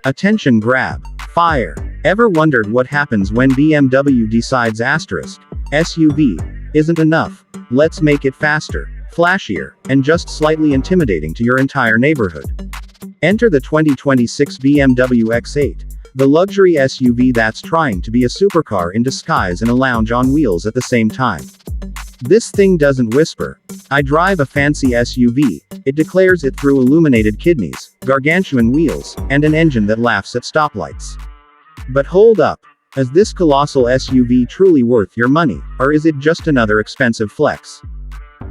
Attention grab. Fire. Ever wondered what happens when BMW decides SUV isn't enough? Let's make it faster, flashier, and just slightly intimidating to your entire neighborhood. Enter the 2026 BMW X8, the luxury SUV that's trying to be a supercar in disguise and a lounge on wheels at the same time. This thing doesn't whisper, "I drive a fancy SUV," it declares it through illuminated kidneys, gargantuan wheels, and an engine that laughs at stoplights. But hold up. Is this colossal SUV truly worth your money, or is it just another expensive flex?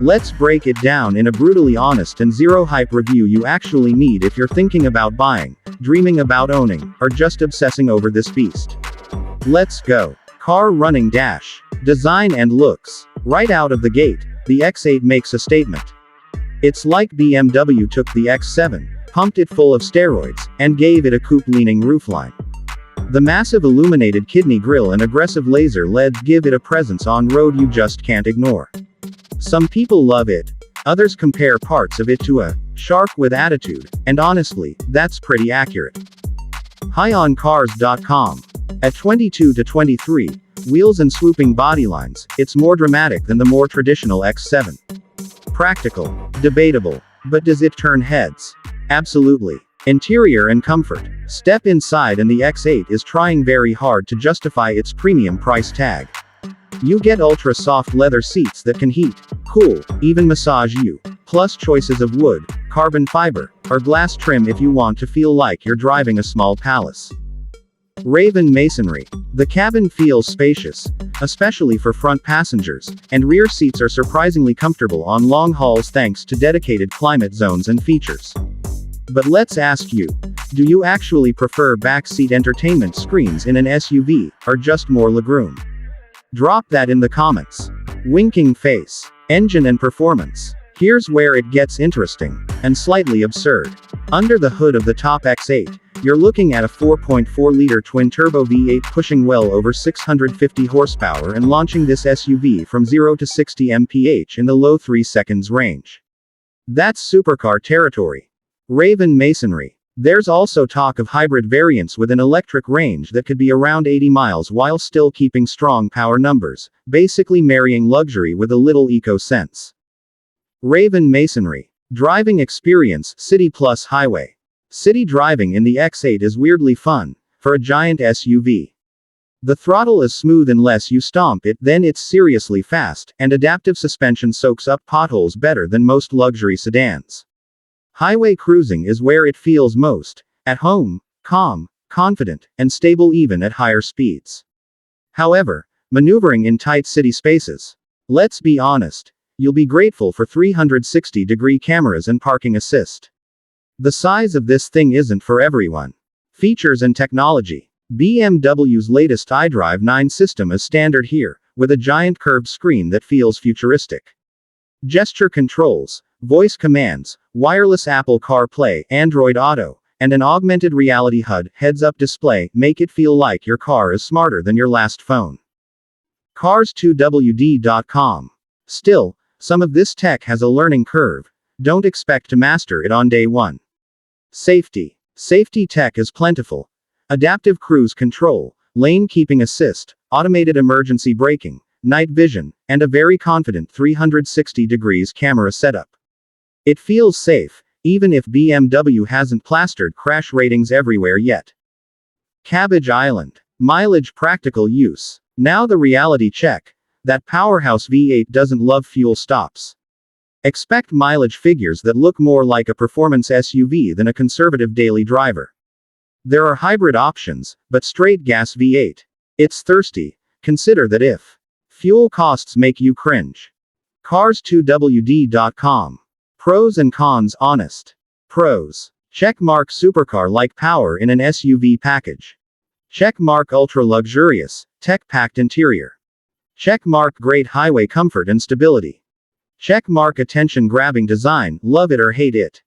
Let's break it down in a brutally honest and zero-hype review you actually need if you're thinking about buying, dreaming about owning, or just obsessing over this beast. Let's go. Car running dash. Design and looks. Right out of the gate, the X8 makes a statement. It's like BMW took the X7, pumped it full of steroids, and gave it a coupe-leaning roofline. The massive illuminated kidney grille and aggressive laser LEDs give it a presence on road you just can't ignore. Some people love it, others compare parts of it to a shark with attitude, and honestly, that's pretty accurate. HiOnCars.com. At 22 to 23, wheels and swooping bodylines, it's more dramatic than the more traditional X7. Practical. Debatable. But does it turn heads? Absolutely. Interior and comfort. Step inside and the X8 is trying very hard to justify its premium price tag. You get ultra-soft leather seats that can heat, cool, even massage you, plus choices of wood, carbon fiber, or glass trim if you want to feel like you're driving a small palace. Raven masonry. The cabin feels spacious, especially for front passengers, and rear seats are surprisingly comfortable on long hauls thanks to dedicated climate zones and features. But let's ask you, do you actually prefer backseat entertainment screens in an SUV, or just more legroom? Drop that in the comments. Winking face. Engine and performance. Here's where it gets interesting, and slightly absurd. Under the hood of the top X8, you're looking at a 4.4-liter twin-turbo V8 pushing well over 650 horsepower and launching this SUV from 0 to 60 mph in the low 3 seconds range. That's supercar territory. Raven masonry. There's also talk of hybrid variants with an electric range that could be around 80 miles while still keeping strong power numbers, basically marrying luxury with a little eco-sense. Raven masonry. Driving experience, city plus highway. City driving in the X8 is weirdly fun, for a giant SUV. The throttle is smooth unless you stomp it, then it's seriously fast, and adaptive suspension soaks up potholes better than most luxury sedans. Highway cruising is where it feels most at home, calm, confident, and stable even at higher speeds. However, maneuvering in tight city spaces. Let's be honest, you'll be grateful for 360-degree cameras and parking assist. The size of this thing isn't for everyone. Features and technology. BMW's latest iDrive 9 system is standard here, with a giant curved screen that feels futuristic. Gesture controls, voice commands, wireless Apple CarPlay, Android Auto, and an augmented reality HUD heads-up display make it feel like your car is smarter than your last phone. Cars2WD.com. Still, some of this tech has a learning curve. Don't expect to master it on day one. Safety. Safety tech is plentiful. Adaptive cruise control, lane keeping assist, automated emergency braking, night vision, and a very confident 360 degrees camera setup. It feels safe, even if BMW hasn't plastered crash ratings everywhere yet. Cabbage Island. Mileage, practical use. Now the reality check. That powerhouse V8 doesn't love fuel stops. Expect mileage figures that look more like a performance SUV than a conservative daily driver. There are hybrid options, but straight gas V8. It's thirsty. Consider that if fuel costs make you cringe. Cars2WD.com. Pros and cons, honest. Pros. Checkmark supercar-like power in an SUV package. Checkmark ultra-luxurious, tech-packed interior. Checkmark great highway comfort and stability. Checkmark attention-grabbing design, love it or hate it.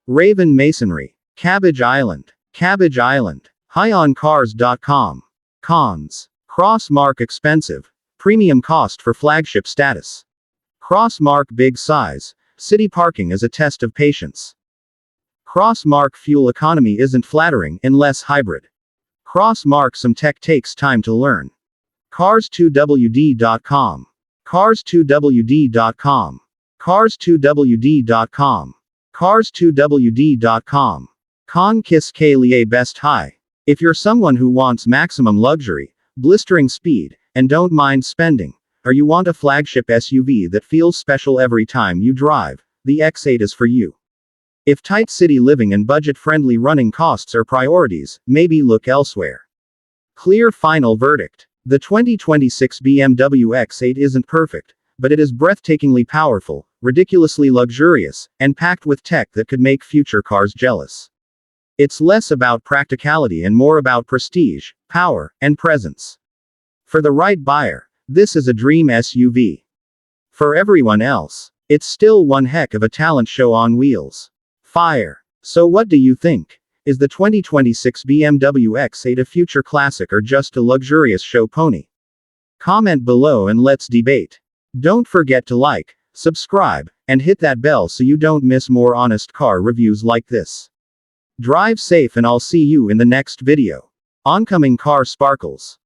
Raven masonry. Cabbage Island. Cabbage Island. HiOnCars.com. Cons. Crossmark expensive. Premium cost for flagship status. Crossmark big size. City parking is a test of patience. Cross-mark fuel economy isn't flattering unless hybrid. Cross-mark some tech takes time to learn. Cars2WD.com. Cars2WD.com. Cars2WD.com. Cars2WD.com. Con Kiss K Lie Best High. If you're someone who wants maximum luxury, blistering speed, and don't mind spending, or you want a flagship SUV that feels special every time you drive, the X8 is for you. If tight city living and budget-friendly running costs are priorities, maybe look elsewhere. Clear final verdict. The 2026 BMW X8 isn't perfect, but it is breathtakingly powerful, ridiculously luxurious, and packed with tech that could make future cars jealous. It's less about practicality and more about prestige, power, and presence. For the right buyer, this is a dream SUV. For everyone else, it's still one heck of a talent show on wheels. Fire. So what do you think? Is the 2026 BMW X8 a future classic or just a luxurious show pony? Comment below and let's debate. Don't forget to like, subscribe, and hit that bell so you don't miss more honest car reviews like this. Drive safe and I'll see you in the next video. Oncoming car sparkles.